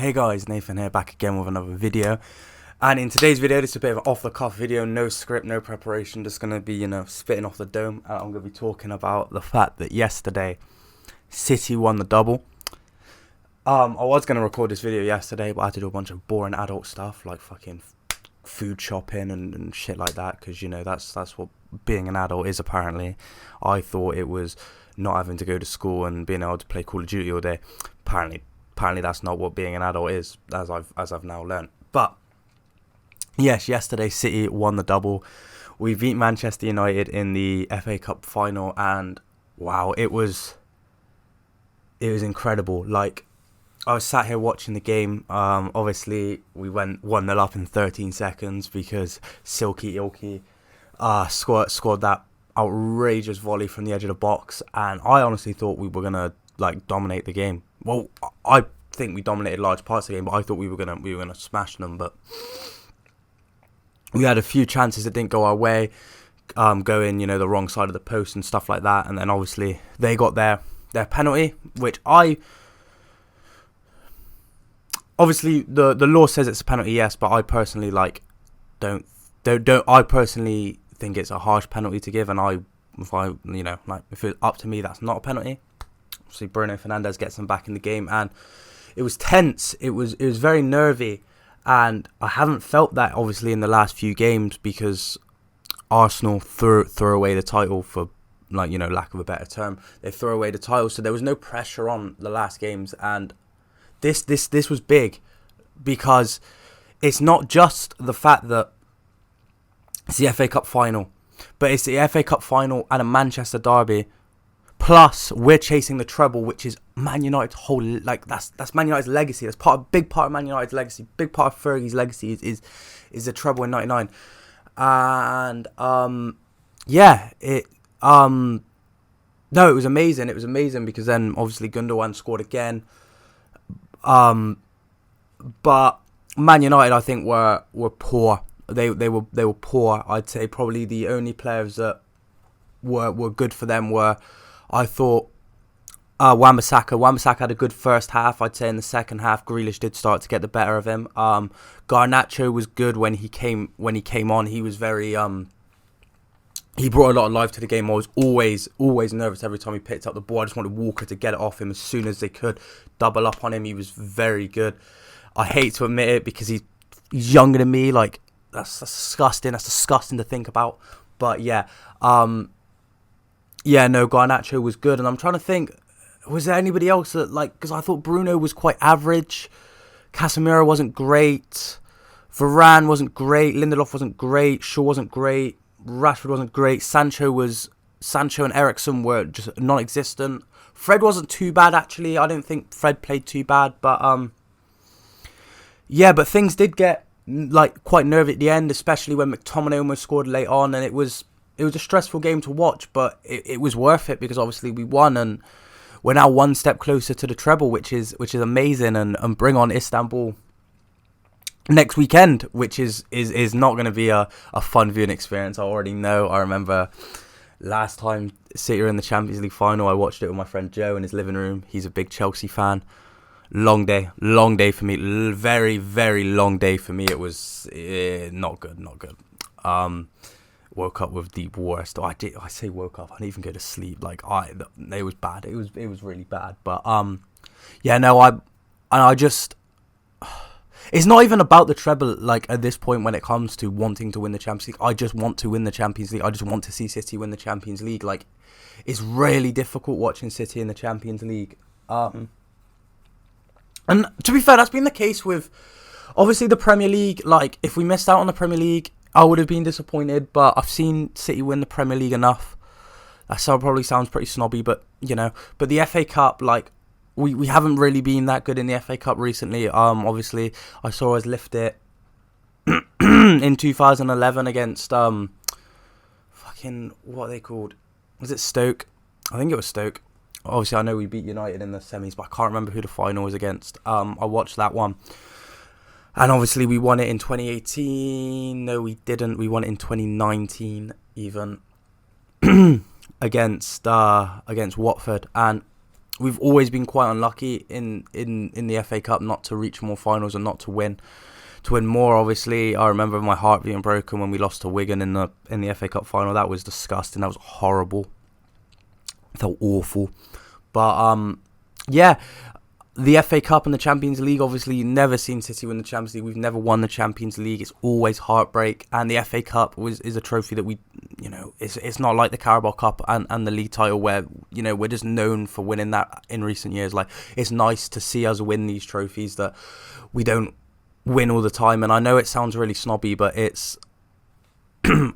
Hey guys, Nathan here, back again with another video. And in today's video, this is a bit of an off-the-cuff video, no script, no preparation, just going to be, spitting off the dome. And I'm going to be talking about the fact that yesterday, City won the double. I was going to record this video yesterday, but I had to do a bunch of boring adult stuff, like fucking food shopping and shit like that, because, that's what being an adult is, apparently. I thought it was not having to go to school and being able to play Call of Duty all day. Apparently that's not what being an adult is, as I've now learned. But yes, yesterday City won the double. We beat Manchester United in the FA Cup final, and wow, it was incredible. Like, I was sat here watching the game. Obviously we went 1-0 up in 13 seconds because Silky Ilky scored that outrageous volley from the edge of the box, and I honestly thought we were gonna dominate the game. Well, I think we dominated large parts of the game, but I thought we were gonna smash them. But we had a few chances that didn't go our way, going the wrong side of the post and stuff like that. And then obviously they got their penalty, which obviously the law says it's a penalty, yes, but I personally don't. I personally think it's a harsh penalty to give, and if it's up to me, that's not a penalty. Obviously, Bruno Fernandes gets them back in the game, and it was tense. It was very nervy, and I haven't felt that obviously in the last few games because Arsenal threw away the title for lack of a better term. They threw away the title, so there was no pressure on the last games, and this was big because it's not just the fact that it's the FA Cup final, but it's the FA Cup final and a Manchester derby. Plus, we're chasing the treble, which is Man United's whole, that's Man United's legacy. That's big part of Man United's legacy. Big part of Fergie's legacy is the treble in '99. And it was amazing. It was amazing because then obviously Gundogan scored again. But Man United, I think, were poor. They were poor. I'd say probably the only players that were good for them were, I thought, Wan-Bissaka. Wan-Bissaka had a good first half. I'd say in the second half, Grealish did start to get the better of him. Garnacho was good when he came on. He was very he brought a lot of life to the game. I was always nervous every time he picked up the ball. I just wanted Walker to get it off him as soon as they could, double up on him. He was very good. I hate to admit it because he's younger than me. That's disgusting. That's disgusting to think about. But yeah. Garnacho was good, and I'm trying to think, was there anybody else that, because I thought Bruno was quite average, Casemiro wasn't great, Varane wasn't great, Lindelof wasn't great, Shaw wasn't great, Rashford wasn't great, Sancho and Eriksen were just non-existent. Fred wasn't too bad, actually. I don't think Fred played too bad, but but things did get quite nervy at the end, especially when McTominay almost scored late on, and it was a stressful game to watch, but it was worth it because obviously we won, and we're now one step closer to the treble, which is amazing, and bring on Istanbul next weekend, which is not going to be a fun viewing experience. I already know. I remember last time City were in the Champions League final, I watched it with my friend Joe in his living room. He's a big Chelsea fan. Long day for me. Very, very long day for me. It was not good. Woke up with the worst. I say woke up. I didn't even go to sleep. It was bad. It was really bad. But it's not even about the treble. At this point, when it comes to wanting to win the Champions League, I just want to win the Champions League. I just want to see City win the Champions League. It's really difficult watching City in the Champions League. And to be fair, that's been the case with obviously the Premier League. If we missed out on the Premier League, I would have been disappointed, but I've seen City win the Premier League enough. That probably sounds pretty snobby, but but the FA Cup, we haven't really been that good in the FA Cup recently. Obviously I saw us lift it in 2011 against what are they called? Was it Stoke? I think it was Stoke. Obviously I know we beat United in the semis, but I can't remember who the final was against. I watched that one. And obviously we won it in 2018. No, we didn't. We won it in 2019 even against Watford. And we've always been quite unlucky in the FA Cup not to reach more finals and not to win. To win more, obviously, I remember my heart being broken when we lost to Wigan in the FA Cup final. That was disgusting. That was horrible. Felt awful. But yeah, the FA Cup and the Champions League. Obviously, you've never seen City win the Champions League. We've never won the Champions League. It's always heartbreak. And the FA Cup is a trophy that it's not like the Carabao Cup and the league title where we're just known for winning that in recent years. Like, it's nice to see us win these trophies that we don't win all the time. And I know it sounds really snobby, but it's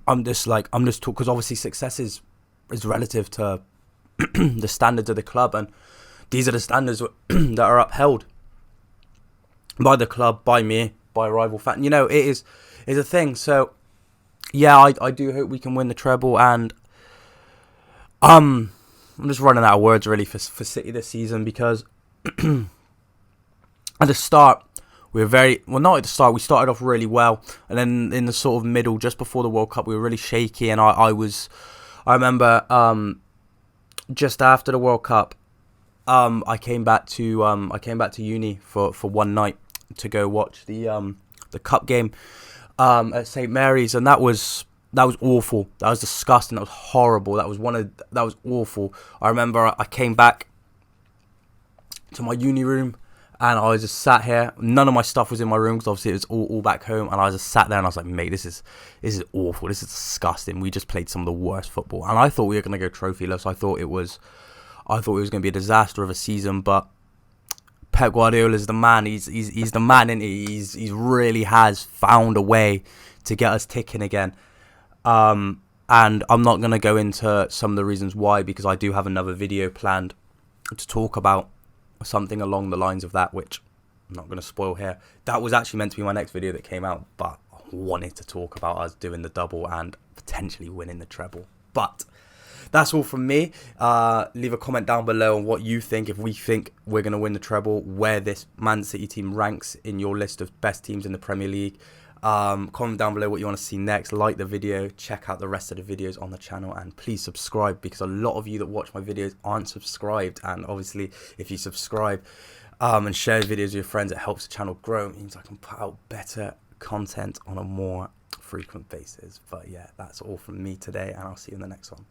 I'm just talking because obviously success is relative to the standards of the club, and these are the standards that are upheld by the club, by me, by a rival fan. It is a thing. So yeah, I do hope we can win the treble, and I'm just running out of words really for City this season, because at the start we were not at the start, we started off really well, and then in the sort of middle, just before the World Cup, we were really shaky, and I remember just after the World Cup, I came back to uni for one night to go watch the cup game at St Mary's, and that was awful. That was disgusting. That was horrible. That was awful. I remember I came back to my uni room, and I was just sat here. None of my stuff was in my room because obviously it was all back home, and I just sat there and I was like, mate, this is awful. This is disgusting. We just played some of the worst football, and I thought we were going to go trophyless. I thought it was going to be a disaster of a season, but Pep Guardiola is the man. He's the man, and he's really has found a way to get us ticking again. And I'm not going to go into some of the reasons why, because I do have another video planned to talk about something along the lines of that, which I'm not going to spoil here. That was actually meant to be my next video that came out, but I wanted to talk about us doing the double and potentially winning the treble. But that's all from me. Leave a comment down below on what you think, if we think we're going to win the treble, where this Man City team ranks in your list of best teams in the Premier League. Comment down below what you want to see next. Like the video, check out the rest of the videos on the channel, and please subscribe, because a lot of you that watch my videos aren't subscribed, and obviously if you subscribe and share videos with your friends, it helps the channel grow. It means I can put out better content on a more frequent basis. But yeah, that's all from me today, and I'll see you in the next one.